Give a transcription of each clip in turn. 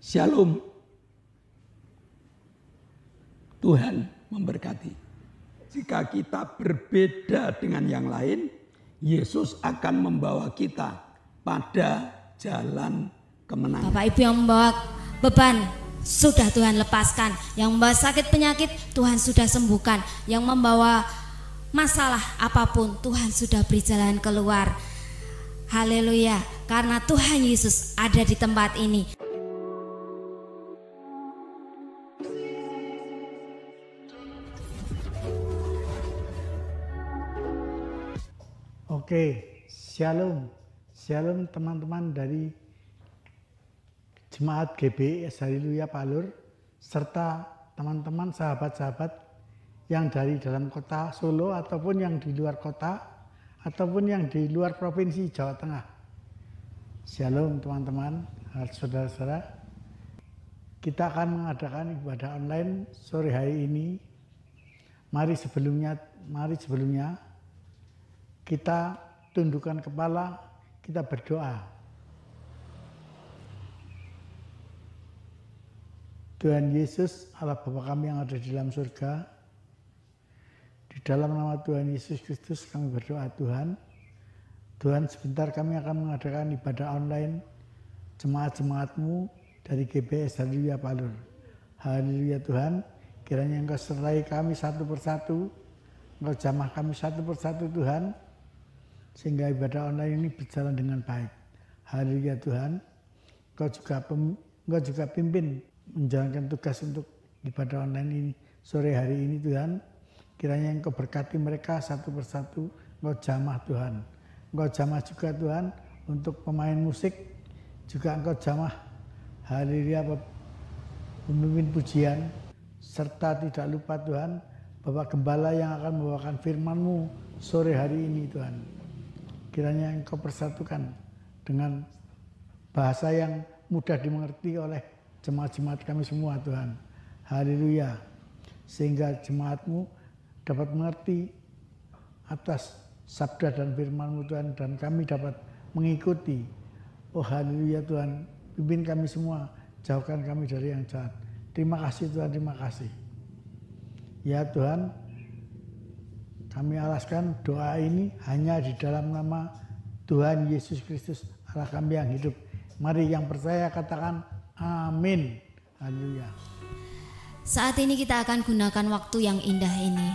Shalom. Tuhan memberkati. Jika kita berbeda dengan yang lain, Yesus akan membawa kita pada jalan kemenangan. Bapak Ibu yang membawa beban, sudah Tuhan lepaskan. Yang membawa sakit penyakit, Tuhan sudah sembuhkan. Yang membawa masalah apapun, Tuhan sudah beri jalan keluar. Haleluya, karena Tuhan Yesus ada di tempat ini. Oke, shalom. Shalom teman-teman dari Jemaat GBS Haleluya Palur, serta teman-teman sahabat-sahabat yang dari dalam kota Solo ataupun yang di luar kota ataupun yang di luar provinsi Jawa Tengah. Shalom teman-teman, saudara-saudara. Kita akan mengadakan ibadah online sore hari ini. Mari sebelumnya kita tundukkan kepala, kita berdoa. Tuhan Yesus, Allah Bapa kami yang ada di dalam surga, di dalam nama Tuhan Yesus Kristus kami berdoa Tuhan. Tuhan, sebentar kami akan mengadakan ibadah online jemaat-jemaat-Mu dari GBS Haleluya Palur. Haleluya Tuhan, kiranya Engkau sertai kami satu persatu, Engkau jamah kami satu persatu Tuhan, sehingga ibadah online ini berjalan dengan baik. Haleluya Tuhan, Engkau juga pimpin menjalankan tugas untuk ibadah online ini sore hari ini Tuhan. Kiranya Engkau berkati mereka satu persatu, Engkau jamah Tuhan. Engkau jamah juga Tuhan untuk pemain musik, juga Engkau jamah haleluya pemimpin pujian, serta tidak lupa Tuhan Bapak Gembala yang akan membawakan firman-Mu sore hari ini Tuhan. Kiranya Engkau persatukan dengan bahasa yang mudah dimengerti oleh jemaat-jemaat kami semua Tuhan. Haleluya. Sehingga jemaat-Mu dapat mengerti atas sabda dan firman-Mu Tuhan, dan kami dapat mengikuti. Oh haleluya Tuhan, pimpin kami semua, jauhkan kami dari yang jahat. Terima kasih Tuhan, terima kasih. Ya Tuhan, kami alaskan doa ini hanya di dalam nama Tuhan Yesus Kristus, Allah kami yang hidup. Mari yang percaya katakan amin. Haleluya. Saat ini kita akan gunakan waktu yang indah ini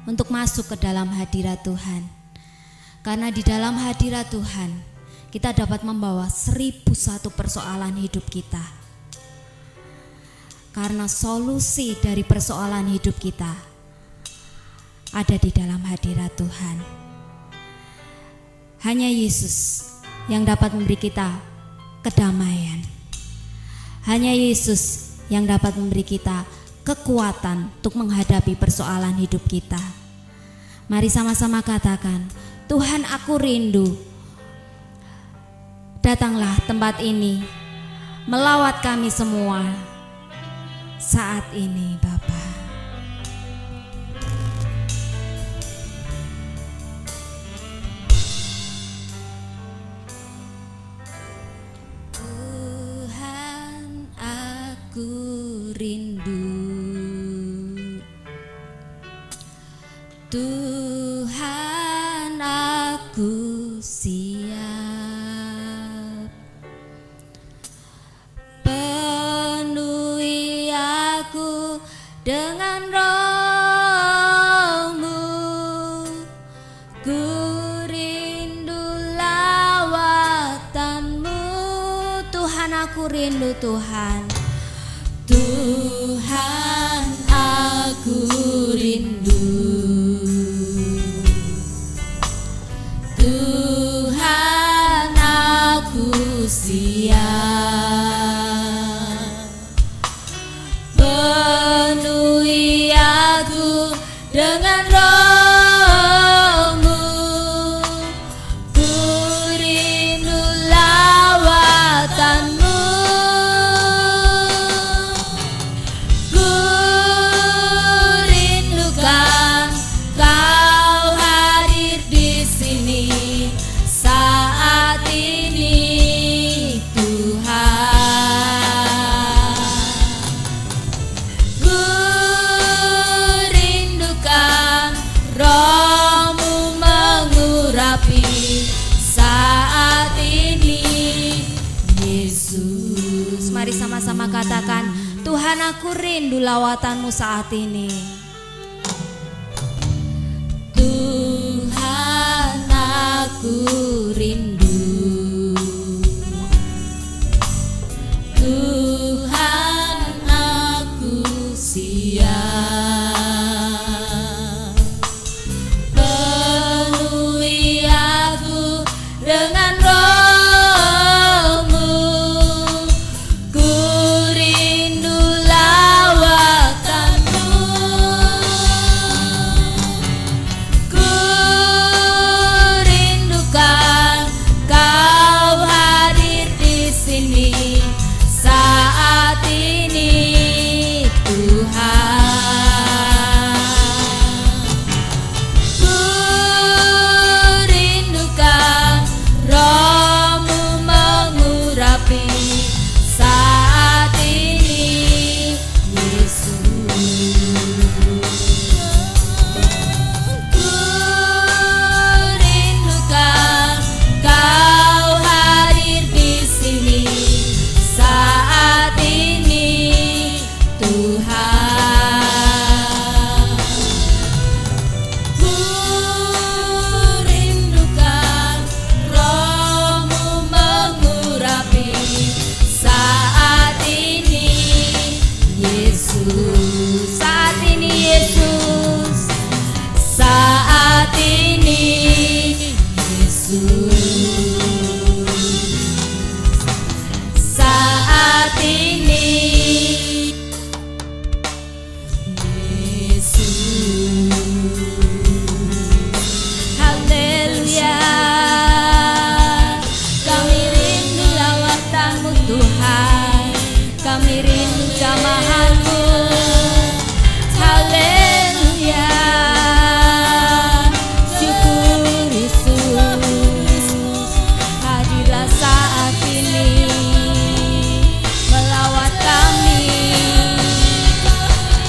untuk masuk ke dalam hadirat Tuhan. Karena di dalam hadirat Tuhan kita dapat membawa 1001 persoalan hidup kita. Karena solusi dari persoalan hidup kita ada di dalam hadirat Tuhan. Hanya Yesus yang dapat memberi kita kedamaian. Hanya Yesus yang dapat memberi kita kekuatan untuk menghadapi persoalan hidup kita. Mari sama-sama katakan, Tuhan aku rindu. Datanglah tempat ini, melawat kami semua saat ini Bapa. Tuhan aku rindu, Tuhan aku siap, penuhi aku dengan Roh-Mu, ku rindu lawatan-Mu. Tuhan aku rindu Tuhan, Tuhan aku rindu, Tuhan aku siap, penuhi aku dengan Roh-Mu, ku rindu lawatan-Mu, ku sama-sama katakan, Tuhan aku rindu lawatan-Mu saat ini. Tuhan aku rindu, Tuhan aku siap, penuhi aku dengan Roh-Mu, ku rindu lawatan-Mu, ku rindukan Kau hadir di sini saat ini Tuhan. Ku rindukan Roh-Mu mengurapi saat ini Yesus. Ku rindukan Kau hadir di sini saat ini Tuhan. Ku rindukan Roh-Mu mengurapi saat ini Yesus. Saat ini Yesus, saat ini Yesus, saat ini Yesus. Haleluya, kami rindu lawatan-Mu Tuhan, kami rindu jamahan-Mu. Haleluya, syukur Yesus, hadirlah saat ini melawat kami.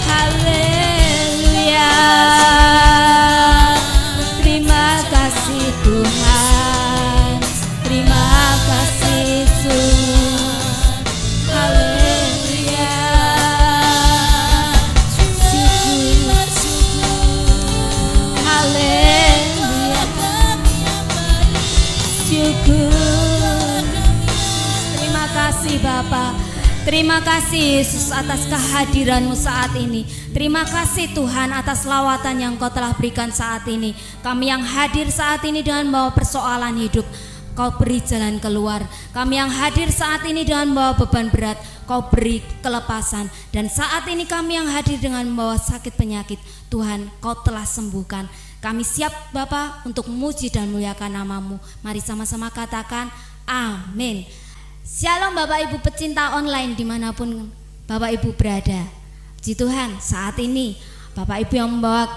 Haleluya, terima kasih Tuhan, terima kasih Yesus. Haleluya, syukur, haleluya, syukur. Terima kasih Bapa, terima kasih Yesus atas kehadiran-Mu saat ini. Terima kasih Tuhan atas lawatan yang Kau telah berikan saat ini. Kami yang hadir saat ini dengan membawa persoalan hidup, Kau beri jalan keluar. Kami yang hadir saat ini dengan membawa beban berat, Kau beri kelepasan. Dan saat ini kami yang hadir dengan membawa sakit penyakit, Tuhan Kau telah sembuhkan. Kami siap Bapa untuk memuji dan muliakan nama-Mu. Mari sama-sama katakan amin. Shalom Bapak Ibu pecinta online dimanapun Bapak Ibu berada. Puji Tuhan, saat ini Bapak Ibu yang membawa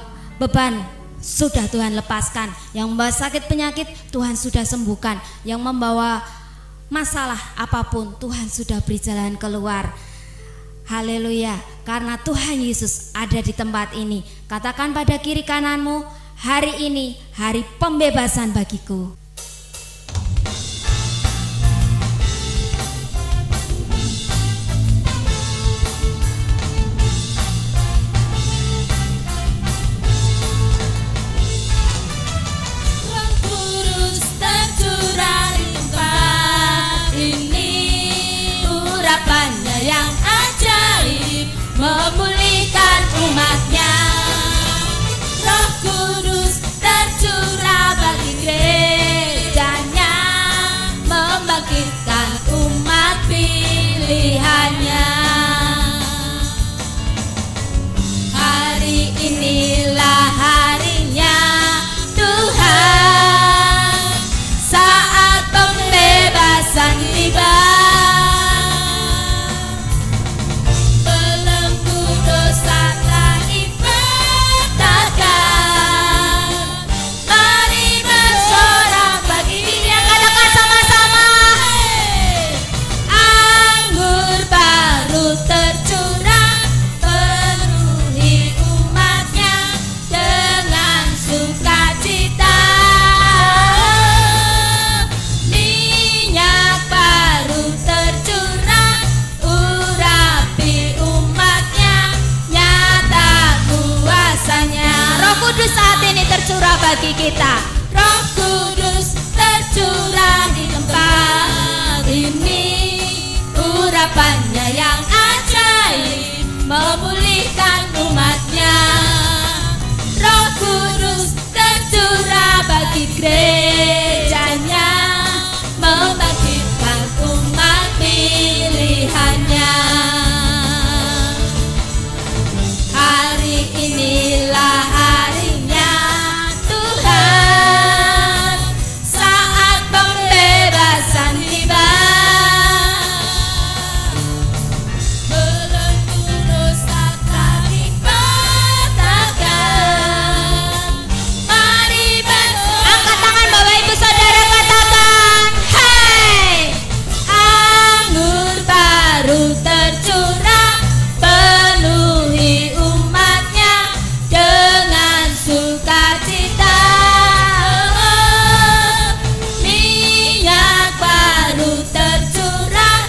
beban sudah Tuhan lepaskan, yang membawa sakit penyakit Tuhan sudah sembuhkan, yang membawa masalah apapun Tuhan sudah beri jalan keluar. Haleluya, karena Tuhan Yesus ada di tempat ini. Katakan pada kiri kananmu, hari ini hari pembebasan bagiku. Yang ajaib memulihkan umatnya, Roh Kudus tercurah bagi gereja. bagi kita. Roh Kudus tercurah di tempat ini, urapannya yang ajaib memulihkan umatnya. Roh Kudus tercurah bagi gerejanya, membangkitkan umat pilihannya. Hari inilah harinya Tuhan, saat pembebasan tiba. Belenggu dosa kami patahkan. Mari angkat tangan Bapak Ibu Saudara, katakan, hey! Anggur baru tercurah, penuhi umatnya dengan sukacita. Minyak baru tercurah,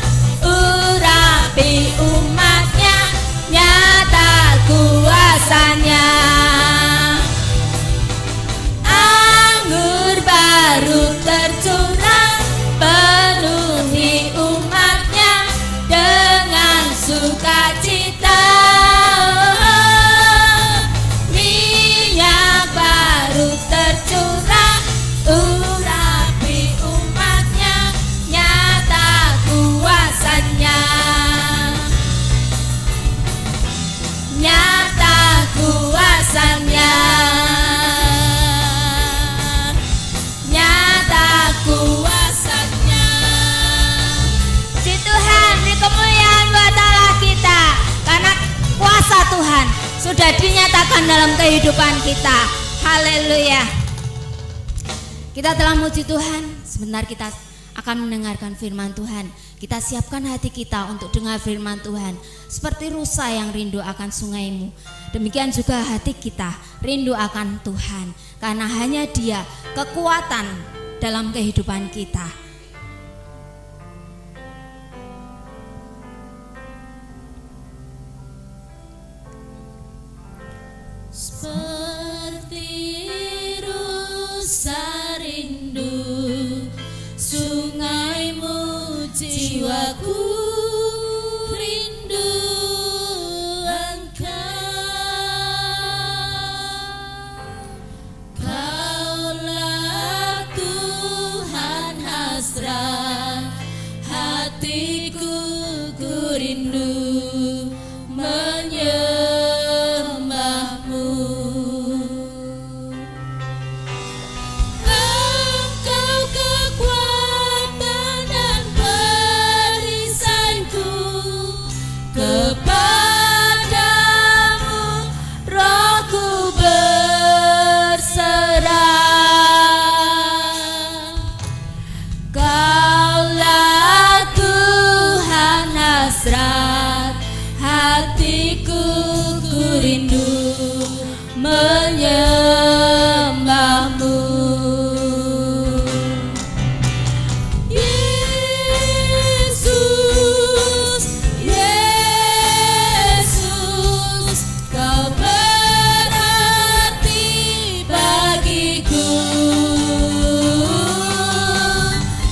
urapi umatnya, nyata kuasanya. Anggur baru tercurah, penuhi umatnya dengan sukacita. Minyak baru tercurah, urapi umatnya, nyata kuasanya. Nyata kuasanya. Nyata kuasanya. Si Tuhan, beri kemuliaan buat Allah kita, karena kuasa Tuhan sudah dinyatakan dalam kehidupan kita. Haleluya. Kita telah memuji Tuhan. Sebentar kita akan mendengarkan firman Tuhan. Kita siapkan hati kita untuk dengar firman Tuhan. Seperti rusa yang rindu akan sungaimu, demikian juga hati kita rindu akan Tuhan, karena hanya Dia kekuatan dalam kehidupan kita. Seperti rusa rindu sungaimu, jiwaku rindu Engkau. Kaulah Tuhan hasrat hatiku, ku rindu menyembahmu. Engkau kekuatan dan perisaiku, kepadamu rohku berserah. Kaulah Tuhan hasrat hatiku, ku rindu menyembahmu. Yesus, Yesus, Kau berarti bagiku.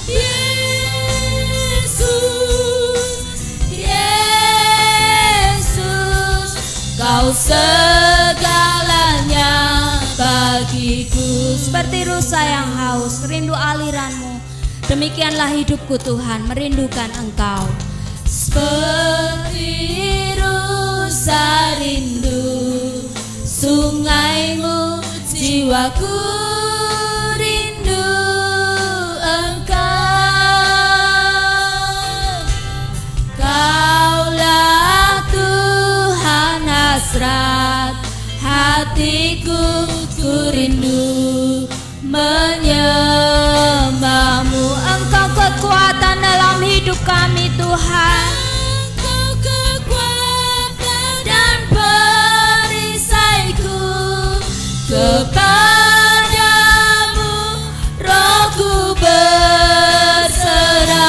Yesus, Yesus, Kau segalanya bagiku. Seperti rusa yang haus, rindu aliran-Mu, demikianlah hidupku Tuhan, merindukan Engkau. Seperti rusa rindu sungaimu, jiwaku rindu Engkau. Kaulah Tuhan hasrat hatiku, ku rindu menyembahmu. Engkau kekuatan dalam hidup kami Tuhan. Engkau kekuatan dan perisaiku, kepadamu rohku berserah.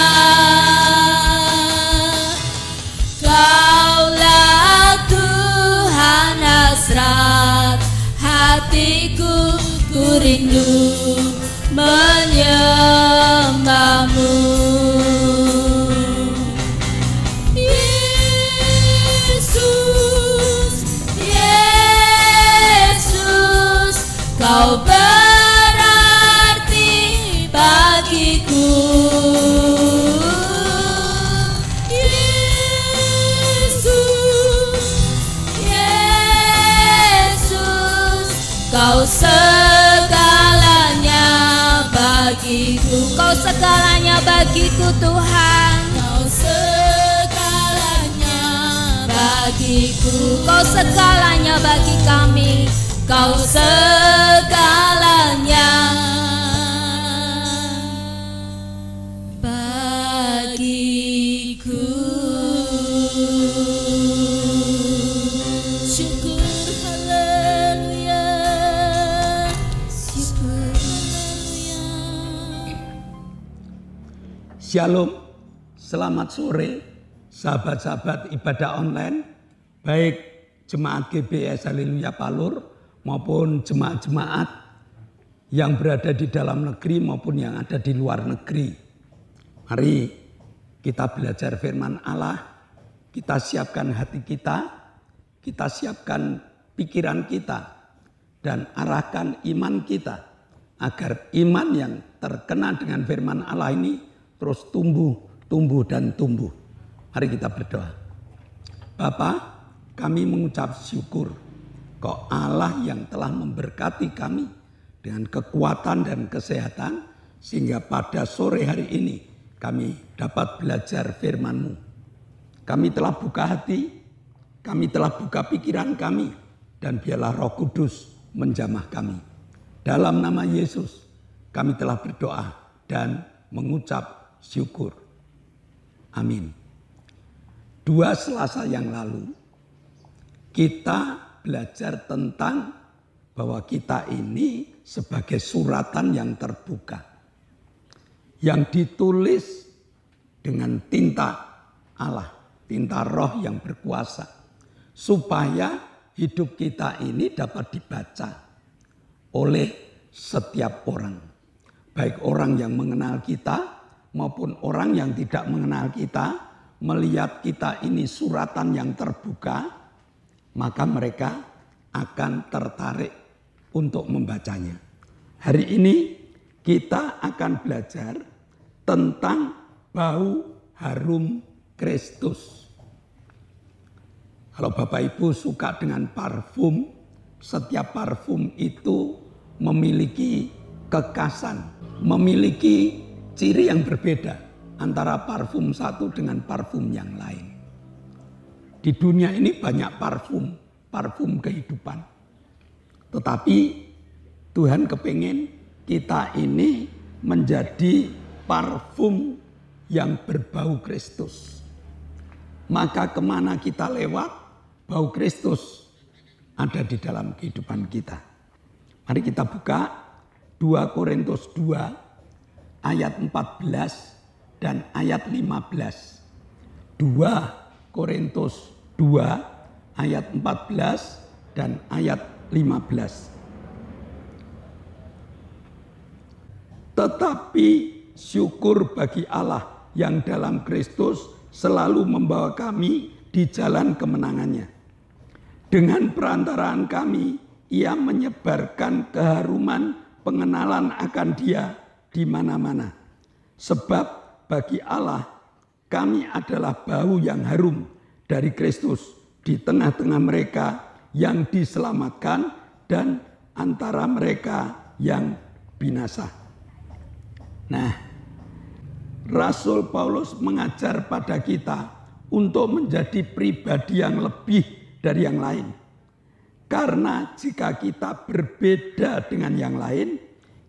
Kaulah Tuhan hasrat hatiku, ku rindu menyembahmu. Yesus, Yesus, kau berarti bagiku. Yesus, Yesus, kau segalanya bagiku. Kau segalanya bagiku Tuhan. Kau segalanya bagiku. Kau segalanya bagi kami. Kau segalanya bagiku. Syukur haleluya. Syukur haleluya. Shalom, selamat sore sahabat-sahabat ibadah online, baik jemaat GBS Haleluya Palur maupun jemaat-jemaat yang berada di dalam negeri maupun yang ada di luar negeri. Mari kita belajar firman Allah, kita siapkan hati kita siapkan pikiran kita, dan arahkan iman kita agar iman yang terkena dengan firman Allah ini terus tumbuh dan tumbuh. Mari kita berdoa. Bapa, kami mengucap syukur Kau Allah yang telah memberkati kami dengan kekuatan dan kesehatan, sehingga pada sore hari ini kami dapat belajar firman-Mu. Kami telah buka hati, kami telah buka pikiran kami, dan biarlah Roh Kudus menjamah kami. Dalam nama Yesus kami telah berdoa dan mengucap syukur. Amin. 2 Selasa yang lalu kita belajar tentang bahwa kita ini sebagai suratan yang terbuka, yang ditulis dengan tinta Allah, tinta Roh yang berkuasa, supaya hidup kita ini dapat dibaca oleh setiap orang, baik orang yang mengenal kita maupun orang yang tidak mengenal kita. Melihat kita ini suratan yang terbuka, maka mereka akan tertarik untuk membacanya. Hari ini kita akan belajar tentang bau harum Kristus. Kalau Bapak Ibu suka dengan parfum, setiap parfum itu memiliki kekhasan, memiliki ciri yang berbeda antara parfum satu dengan parfum yang lain. Di dunia ini banyak parfum kehidupan. Tetapi Tuhan kepingin kita ini menjadi parfum yang berbau Kristus. Maka kemana kita lewat, bau Kristus ada di dalam kehidupan kita. Mari kita buka 2 Korintus 2 ayat 14 dan ayat 15. 2 Korintus 2 ayat 14 dan ayat 15. Tetapi syukur bagi Allah yang dalam Kristus selalu membawa kami di jalan kemenangannya. Dengan perantaraan kami, Ia menyebarkan keharuman pengenalan akan Dia di mana-mana. Sebab bagi Allah, kami adalah bau yang harum dari Kristus di tengah-tengah mereka yang diselamatkan dan antara mereka yang binasa. Nah, Rasul Paulus mengajar pada kita untuk menjadi pribadi yang lebih dari yang lain. Karena jika kita berbeda dengan yang lain,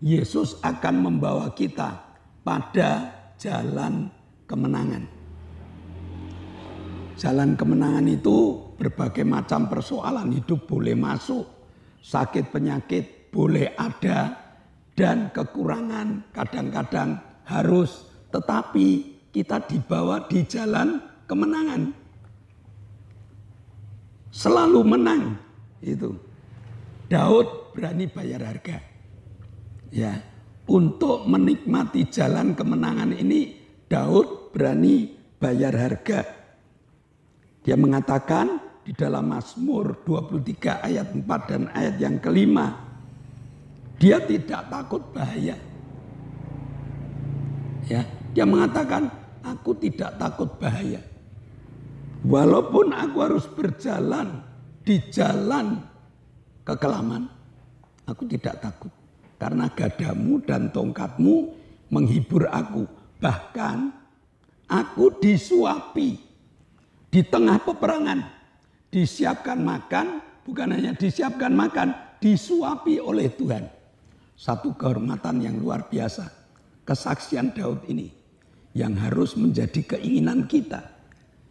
Yesus akan membawa kita pada jalan kemenangan. Jalan kemenangan itu berbagai macam persoalan hidup boleh masuk, sakit penyakit boleh ada, dan kekurangan kadang-kadang harus, tetapi kita dibawa di jalan kemenangan. Selalu menang itu. Daud berani bayar harga. Ya, untuk menikmati jalan kemenangan ini Daud berani bayar harga. Dia mengatakan di dalam Mazmur 23 ayat 4 dan ayat yang kelima, dia tidak takut bahaya. Ya, dia mengatakan, aku tidak takut bahaya. Walaupun aku harus berjalan di jalan kekelaman, aku tidak takut. Karena gadamu dan tongkatmu menghibur aku. Bahkan aku disuapi di tengah peperangan. Disiapkan makan, bukan hanya disiapkan makan, disuapi oleh Tuhan. Satu kehormatan yang luar biasa. Kesaksian Daud ini yang harus menjadi keinginan kita.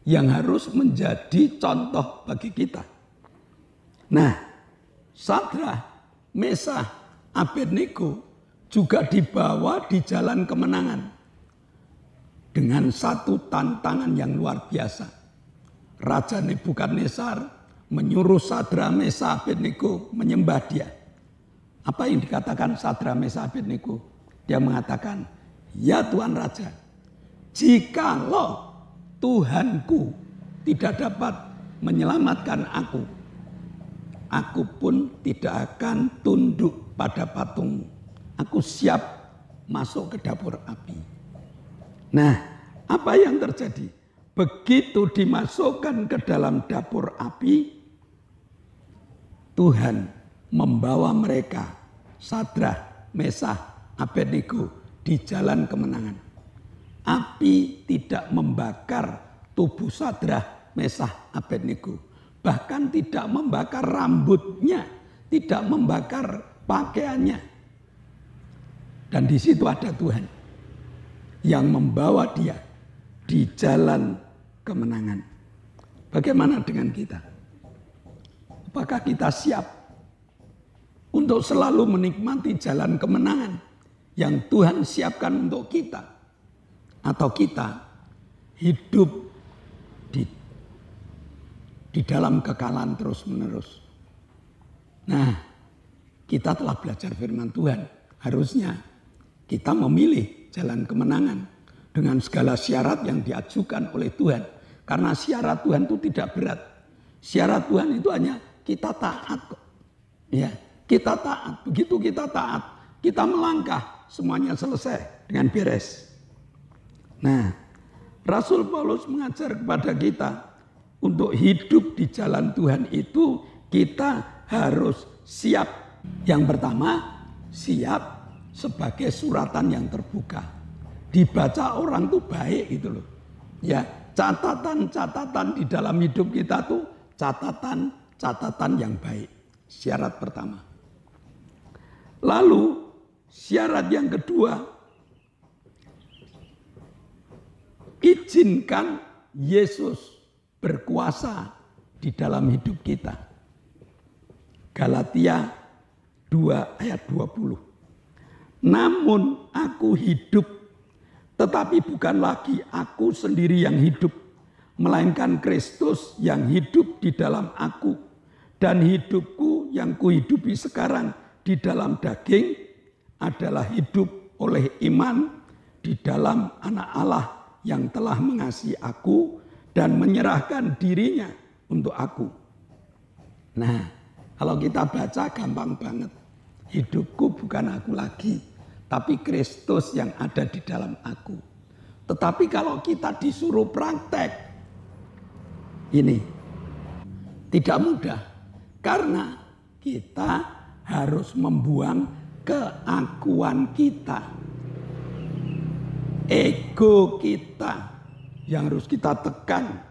Yang harus menjadi contoh bagi kita. Nah, Sadrah, Mesah, Abednego juga dibawa di jalan kemenangan dengan satu tantangan yang luar biasa. Raja Nebukadnezar menyuruh Sadrah, Mesah, Abednego menyembah dia. Apa yang dikatakan Sadrah, Mesah, Abednego? Dia mengatakan, ya Tuhan Raja, jikalau Tuhanku tidak dapat menyelamatkan aku pun tidak akan tunduk pada patungmu. Aku siap masuk ke dapur api. Nah, apa yang terjadi? Begitu dimasukkan ke dalam dapur api, Tuhan membawa mereka, Sadrah, Mesah, Abednego, di jalan kemenangan. Api tidak membakar tubuh Sadrah, Mesah, Abednego. Bahkan tidak membakar rambutnya, tidak membakar pakaiannya. Dan di situ ada Tuhan yang membawa dia di jalan kemenangan. Bagaimana dengan kita? Apakah kita siap untuk selalu menikmati jalan kemenangan yang Tuhan siapkan untuk kita? Atau kita hidup di dalam kekalahan terus-menerus? Nah, kita telah belajar firman Tuhan. Harusnya kita memilih jalan kemenangan dengan segala syarat yang diajukan oleh Tuhan. Karena syarat Tuhan itu tidak berat. Syarat Tuhan itu hanya kita taat kok. Ya, kita taat. Begitu kita taat, kita melangkah, semuanya selesai dengan beres. Nah, Rasul Paulus mengajar kepada kita untuk hidup di jalan Tuhan itu kita harus siap. Yang pertama, siap sebagai suratan yang terbuka. Dibaca orang tuh baik gitu loh. Ya, catatan-catatan di dalam hidup kita tuh catatan-catatan yang baik. Syarat pertama. Lalu syarat yang kedua, izinkan Yesus berkuasa di dalam hidup kita. Galatia 2 ayat 20. Namun aku hidup, tetapi bukan lagi aku sendiri yang hidup, melainkan Kristus yang hidup di dalam aku. Dan hidupku yang kuhidupi sekarang di dalam daging adalah hidup oleh iman di dalam Anak Allah yang telah mengasihi aku dan menyerahkan dirinya untuk aku. Nah, kalau kita baca gampang banget. Hidupku bukan aku lagi, tapi Kristus yang ada di dalam aku. Tetapi kalau kita disuruh praktek, ini tidak mudah. Karena kita harus membuang keakuan kita. Ego kita yang harus kita tekan.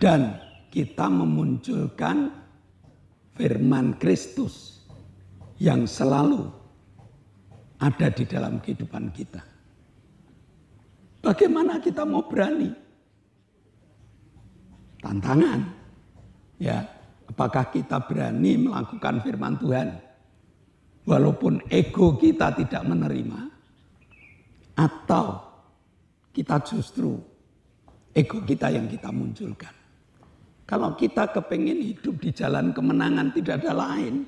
Dan kita memunculkan firman Kristus yang selalu ada di dalam kehidupan kita. Bagaimana kita mau berani? Tantangan. Ya, apakah kita berani melakukan firman Tuhan walaupun ego kita tidak menerima? Atau kita justru ego kita yang kita munculkan? Kalau kita kepingin hidup di jalan kemenangan, tidak ada lain.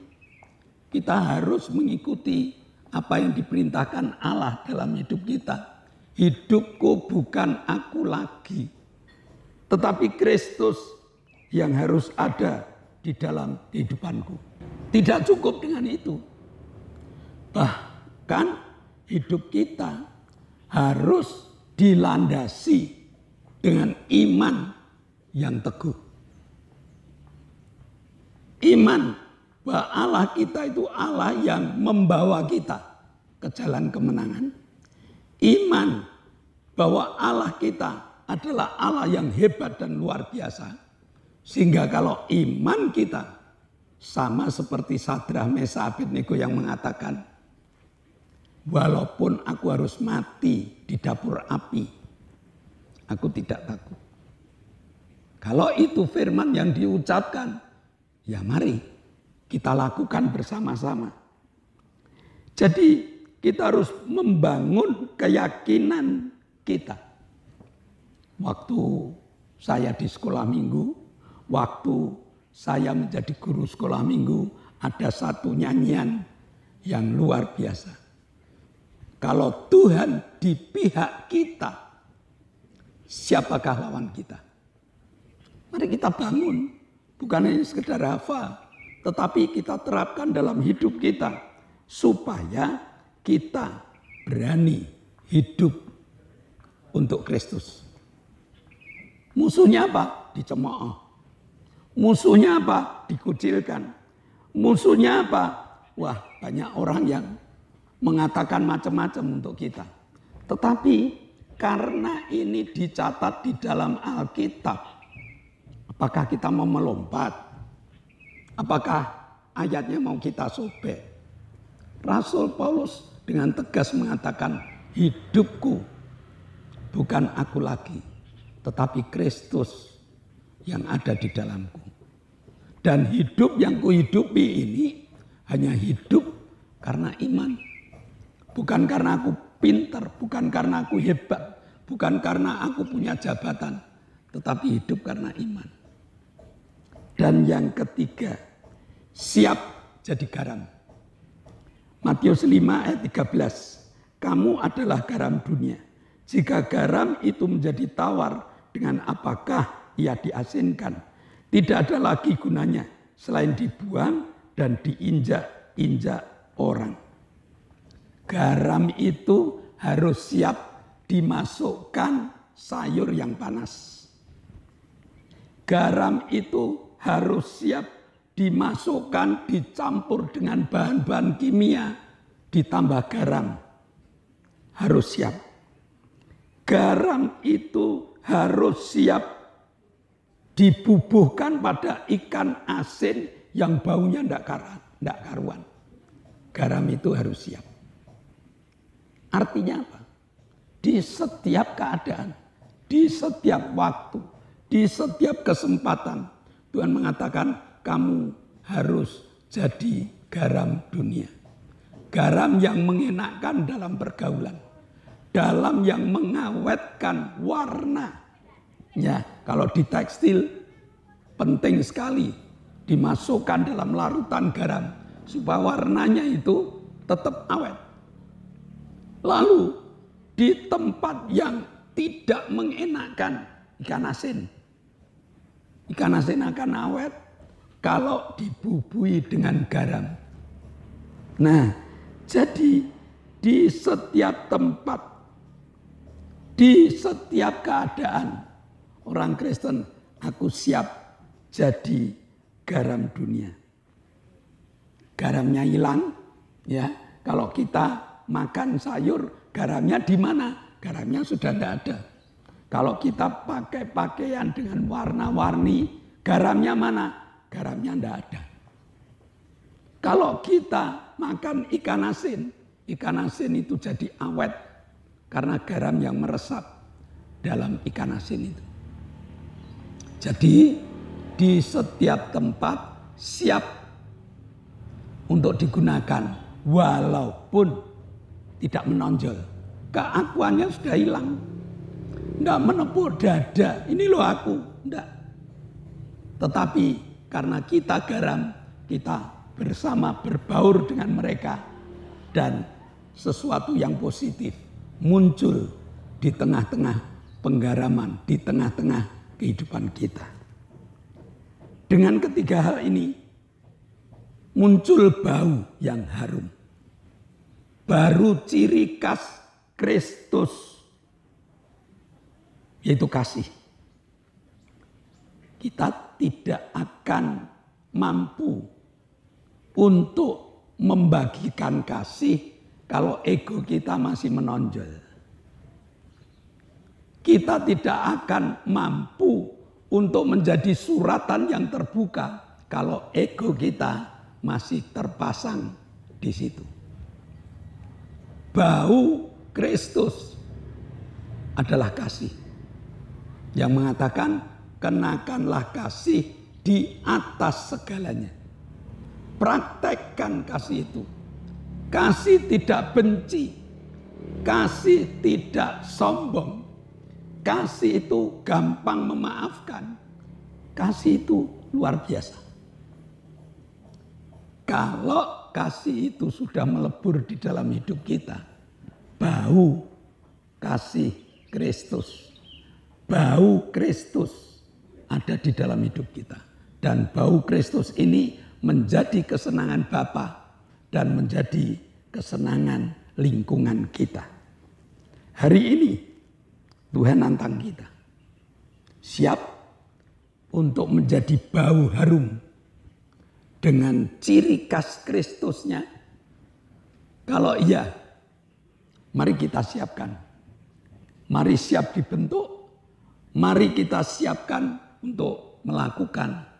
kita harus mengikuti apa yang diperintahkan Allah dalam hidup kita. Hidupku bukan aku lagi, tetapi Kristus yang harus ada di dalam kehidupanku. Tidak cukup dengan itu. Bahkan hidup kita harus dilandasi dengan iman yang teguh. Iman bahwa Allah kita itu Allah yang membawa kita ke jalan kemenangan. Iman bahwa Allah kita adalah Allah yang hebat dan luar biasa. Sehingga kalau iman kita sama seperti Sadrah, Mesah, Abednego yang mengatakan, walaupun aku harus mati di dapur api, aku tidak takut. Kalau itu firman yang diucapkan, ya mari kita lakukan bersama-sama. Jadi kita harus membangun keyakinan kita. Waktu saya di sekolah minggu, waktu saya menjadi guru sekolah minggu, ada satu nyanyian yang luar biasa. Kalau Tuhan di pihak kita, siapakah lawan kita? Mari kita bangun, bukan hanya sekedar hafal, tetapi kita terapkan dalam hidup kita supaya kita berani hidup untuk Kristus. Musuhnya apa? Dicemooh. Musuhnya apa? Dikucilkan. Musuhnya apa? Wah, banyak orang yang mengatakan macam-macam untuk kita. Tetapi karena ini dicatat di dalam Alkitab, apakah kita mau melompat? Apakah ayatnya mau kita sobek? Rasul Paulus dengan tegas mengatakan, hidupku bukan aku lagi, tetapi Kristus yang ada di dalamku. Dan hidup yang kuhidupi ini hanya hidup karena iman. Bukan karena aku pintar, bukan karena aku hebat, bukan karena aku punya jabatan, tetapi hidup karena iman. Dan yang ketiga, siap jadi garam. Matius 5 ayat 13. Kamu adalah garam dunia. Jika garam itu menjadi tawar, dengan apakah ia diasinkan? Tidak ada lagi gunanya selain dibuang dan diinjak-injak orang. Garam itu harus siap dimasukkan sayur yang panas. Garam itu harus siap dimasukkan, dicampur dengan bahan-bahan kimia, ditambah garam. Harus siap. Garam itu harus siap dibubuhkan pada ikan asin yang baunya tidak karuan. Garam itu harus siap. Artinya apa? Di setiap keadaan, di setiap waktu, di setiap kesempatan, Tuhan mengatakan kamu harus jadi garam dunia. Garam yang mengenakkan dalam pergaulan. Dalam yang mengawetkan warna. Ya, kalau di tekstil penting sekali dimasukkan dalam larutan garam supaya warnanya itu tetap awet. Lalu di tempat yang tidak mengenakkan, ikan asin. Ikan asin akan awet kalau dibubuhi dengan garam. Nah, jadi di setiap tempat, di setiap keadaan, orang Kristen, aku siap jadi garam dunia. Garamnya hilang, ya. Kalau kita makan sayur, garamnya di mana? Garamnya sudah tidak ada. Kalau kita pakai pakaian dengan warna-warni, garamnya mana? Garamnya tidak ada. Kalau kita makan ikan asin itu jadi awet karena garam yang meresap dalam ikan asin itu. Jadi di setiap tempat siap untuk digunakan walaupun tidak menonjol. Keakuannya sudah hilang. Tidak menepuk dada, ini loh aku. Tidak. Tetapi karena kita garam, kita bersama berbaur dengan mereka, dan sesuatu yang positif muncul di tengah-tengah penggaraman, di tengah-tengah kehidupan kita. Dengan ketiga hal ini muncul bau yang harum. Baru ciri khas Kristus, yaitu kasih. Kita tidak akan mampu untuk membagikan kasih kalau ego kita masih menonjol. Kita tidak akan mampu untuk menjadi suratan yang terbuka kalau ego kita masih terpasang di situ. Bau Kristus adalah kasih yang mengatakan kenakanlah kasih di atas segalanya. Praktekkan kasih itu. Kasih tidak benci, kasih tidak sombong, kasih itu gampang memaafkan, kasih itu luar biasa. Kalau kasih itu sudah melebur di dalam hidup kita, bau kasih Kristus, bau Kristus ada di dalam hidup kita. Dan bau Kristus ini menjadi kesenangan Bapa dan menjadi kesenangan lingkungan kita. Hari ini Tuhan nantang kita. Siap untuk menjadi bau harum dengan ciri khas Kristusnya? Kalau iya, mari kita siapkan. Mari siap dibentuk. Mari kita siapkan untuk melakukan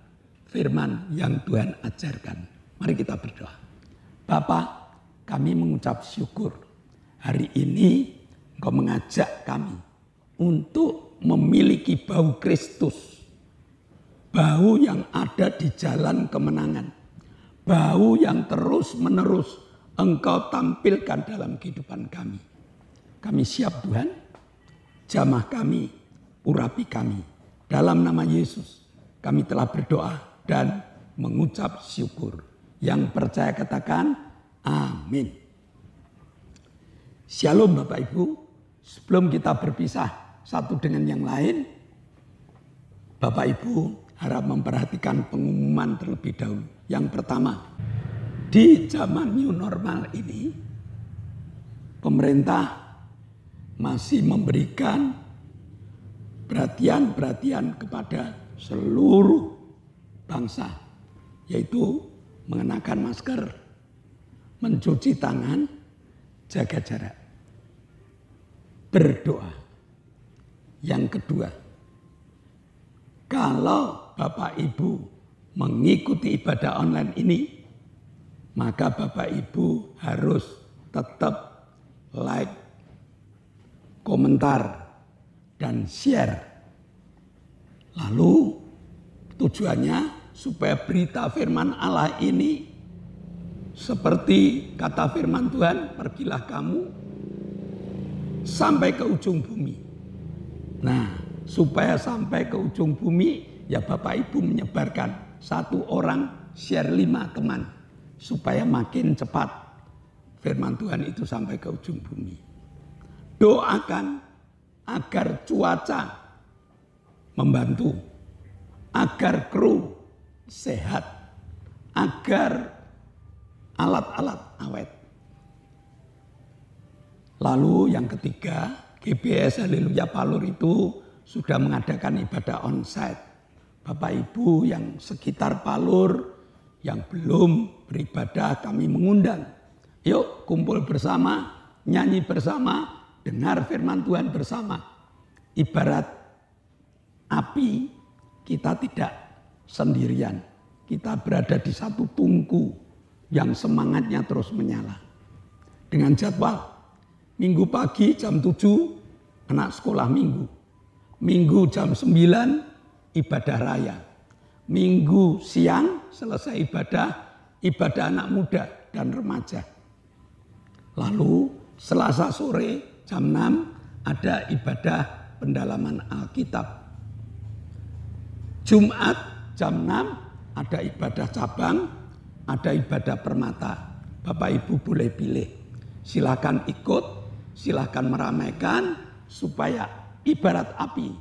firman yang Tuhan ajarkan. Mari kita berdoa. Bapa, kami mengucap syukur. Hari ini Engkau mengajak kami untuk memiliki bau Kristus. Bau yang ada di jalan kemenangan. Bau yang terus-menerus Engkau tampilkan dalam kehidupan kami. Kami siap Tuhan, jamah kami, urapi kami. Dalam nama Yesus kami telah berdoa dan mengucap syukur. Yang percaya katakan amin. Shalom Bapak Ibu. Sebelum kita berpisah satu dengan yang lain, Bapak Ibu harap memperhatikan pengumuman terlebih dahulu. Yang pertama, di zaman new normal ini, pemerintah masih memberikan perhatian kepada seluruh bangsa, yaitu mengenakan masker, mencuci tangan, jaga jarak, berdoa. Yang kedua, kalau Bapak Ibu mengikuti ibadah online ini, maka Bapak Ibu harus tetap like, komentar, dan share. Lalu tujuannya supaya berita firman Allah ini seperti kata firman Tuhan, pergilah kamu sampai ke ujung bumi. Nah, supaya sampai ke ujung bumi, ya Bapak Ibu menyebarkan, satu orang share 5 teman, supaya makin cepat firman Tuhan itu sampai ke ujung bumi. Doakan agar cuaca membantu, agar kru sehat, agar alat-alat awet. Lalu yang ketiga, GBS Haleluya Palur itu sudah mengadakan ibadah onsite. Bapak Ibu yang sekitar Palur, yang belum beribadah, kami mengundang. Yuk kumpul bersama, nyanyi bersama, dengar firman Tuhan bersama. Ibarat api, kita tidak sendirian. Kita berada di satu tungku yang semangatnya terus menyala. Dengan jadwal, Minggu pagi jam 7, anak sekolah minggu. Minggu jam 9, ibadah raya. Minggu siang selesai ibadah anak muda dan remaja. Lalu Selasa sore jam 6 ada ibadah pendalaman Alkitab. Jumat jam 6 ada ibadah cabang ada ibadah permata. Bapak Ibu boleh pilih. Silakan ikut, silakan meramaikan supaya ibarat api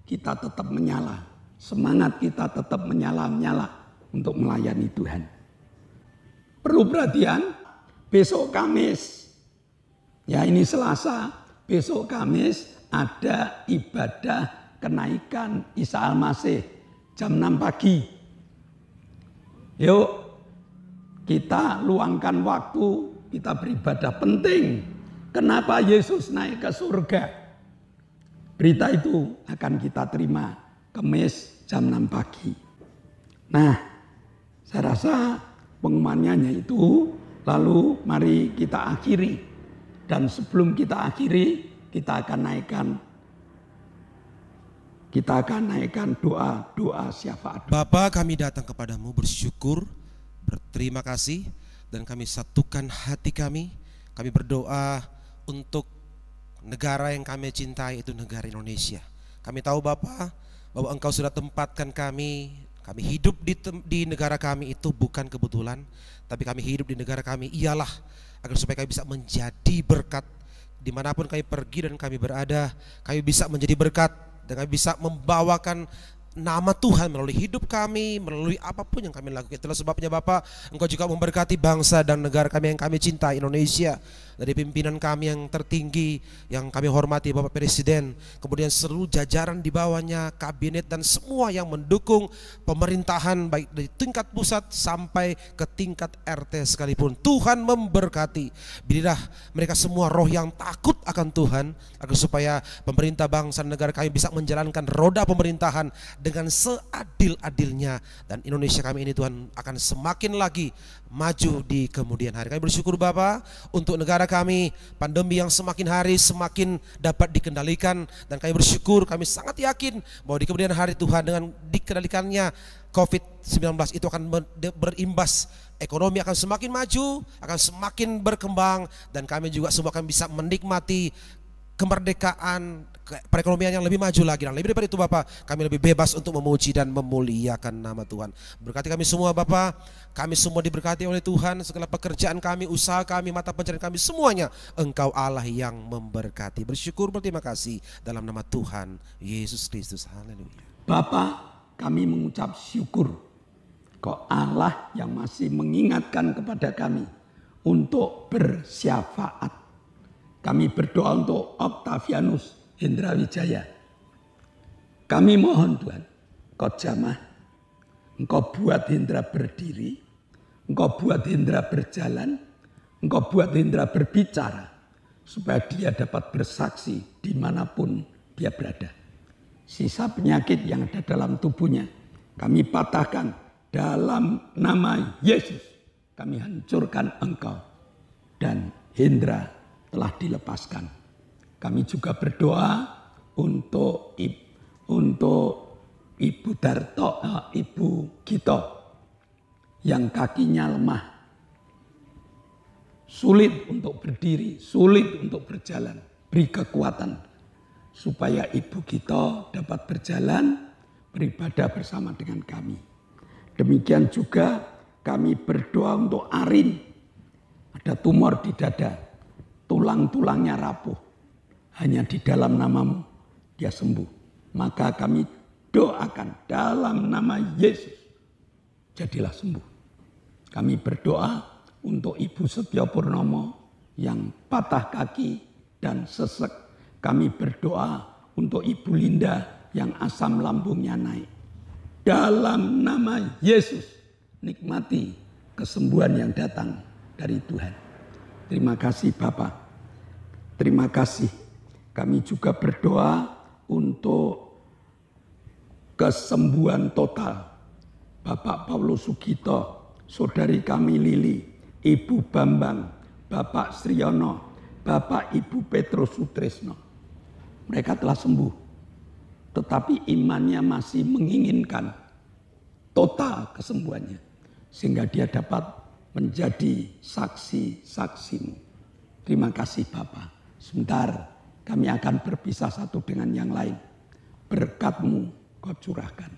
kita tetap menyala. Semangat kita tetap menyala-nyala untuk melayani Tuhan. Perlu perhatian, besok Kamis, ya ini Selasa, besok Kamis ada ibadah kenaikan Isa Al-Masih jam 6 pagi. Yuk kita luangkan waktu, kita beribadah penting. Kenapa Yesus naik ke surga? Berita itu akan kita terima Kamis jam 6 pagi. Nah, saya rasa pengumumannya itu, lalu mari kita akhiri. Dan sebelum kita akhiri, kita akan naikkan doa syafaat. Bapa, kami datang kepadamu bersyukur, berterima kasih, dan kami satukan hati kami. Kami berdoa untuk negara yang kami cintai, itu negara Indonesia. Kami tahu Bapa, bahwa Engkau sudah tempatkan kami hidup di negara kami itu bukan kebetulan, tapi kami hidup di negara kami ialah agar supaya kami bisa menjadi berkat dimanapun kami pergi dan kami berada. Kami bisa menjadi berkat dan kami bisa membawakan nama Tuhan melalui hidup kami, melalui apapun yang kami lakukan. Itulah sebabnya Bapak, Engkau juga memberkati bangsa dan negara kami yang kami cintai, Indonesia. Dari pimpinan kami yang tertinggi, yang kami hormati Bapak Presiden, kemudian seluruh jajaran di bawahnya, kabinet dan semua yang mendukung pemerintahan baik dari tingkat pusat sampai ke tingkat RT sekalipun. Tuhan memberkati. Berilah mereka semua roh yang takut akan Tuhan, agar supaya pemerintah bangsa dan negara kami bisa menjalankan roda pemerintahan dengan seadil-adilnya, dan Indonesia kami ini Tuhan akan semakin lagi maju di kemudian hari. Kami bersyukur Bapa untuk negara kami, pandemi yang semakin hari semakin dapat dikendalikan, dan kami bersyukur, kami sangat yakin bahwa di kemudian hari Tuhan dengan dikendalikannya COVID-19 itu akan berimbas, ekonomi akan semakin maju, akan semakin berkembang, dan kami juga semua akan bisa menikmati kemerdekaan, perekonomian yang lebih maju lagi. Dan lebih daripada itu Bapak, kami lebih bebas untuk memuji dan memuliakan nama Tuhan. Berkati kami semua Bapak, kami semua diberkati oleh Tuhan, segala pekerjaan kami, usaha kami, mata pencarian kami, semuanya Engkau Allah yang memberkati. Bersyukur, berterima kasih dalam nama Tuhan Yesus Kristus. Haleluya. Bapak, kami mengucap syukur kok Allah yang masih mengingatkan kepada kami untuk bersyafaat. Kami berdoa untuk Octavianus Hendra Wijaya. Kami mohon Tuhan, Engkau jamah, Engkau buat Hendra berdiri, Engkau buat Hendra berjalan, Engkau buat Hendra berbicara, supaya dia dapat bersaksi dimanapun dia berada. Sisa penyakit yang ada dalam tubuhnya, kami patahkan dalam nama Yesus. Kami hancurkan Engkau, dan Hendra telah dilepaskan. Kami juga berdoa untuk Ibu Darto, Ibu Gito yang kakinya lemah, sulit untuk berdiri, sulit untuk berjalan. Beri kekuatan supaya Ibu Gito dapat berjalan, beribadah bersama dengan kami. Demikian juga kami berdoa untuk Arin, ada tumor di dada, tulang-tulangnya rapuh, hanya di dalam namamu dia sembuh. Maka kami doakan dalam nama Yesus, jadilah sembuh. Kami berdoa untuk Ibu Setyo Purnomo yang patah kaki dan sesek. Kami berdoa untuk Ibu Linda yang asam lambungnya naik. Dalam nama Yesus, nikmati kesembuhan yang datang dari Tuhan. Terima kasih Bapak, terima kasih. Kami juga berdoa untuk kesembuhan total Bapak Paulus Sugito, Saudari kami Lili, Ibu Bambang, Bapak Sriono, Bapak Ibu Petrus Sutrisno. Mereka telah sembuh, tetapi imannya masih menginginkan total kesembuhannya, sehingga dia dapat menjadi saksi-saksimu. Terima kasih Bapak. Sebentar kami akan berpisah satu dengan yang lain. Berkat-Mu Kau curahkan.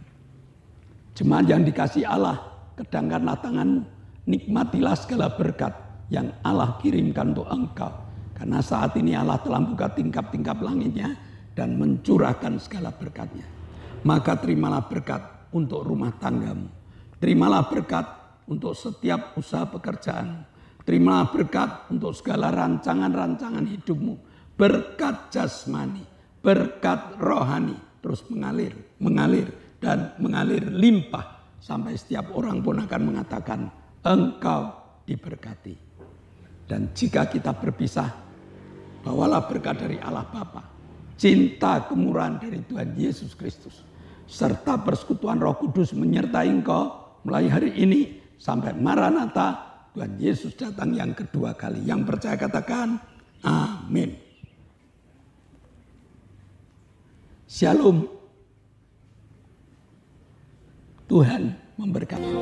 Jemaat yang dikasihi Allah, kedangkanlah tanganmu. nikmatilah segala berkat yang Allah kirimkan untuk engkau. Karena saat ini Allah telah buka tingkap-tingkap langitnya dan mencurahkan segala berkatnya. Maka terimalah berkat untuk rumah tanggamu. Terimalah berkat untuk setiap usaha pekerjaan. Terimalah berkat untuk segala rancangan-rancangan hidupmu. Berkat jasmani, berkat rohani terus mengalir dan mengalir limpah. Sampai setiap orang pun akan mengatakan engkau diberkati. Dan jika kita berpisah, bawalah berkat dari Allah Bapa, cinta kemurahan dari Tuhan Yesus Kristus, serta persekutuan Roh Kudus menyertai engkau mulai hari ini sampai Maranatha, Tuhan Yesus datang yang kedua kali. Yang percaya katakan amin. Shalom. Tuhan memberkati.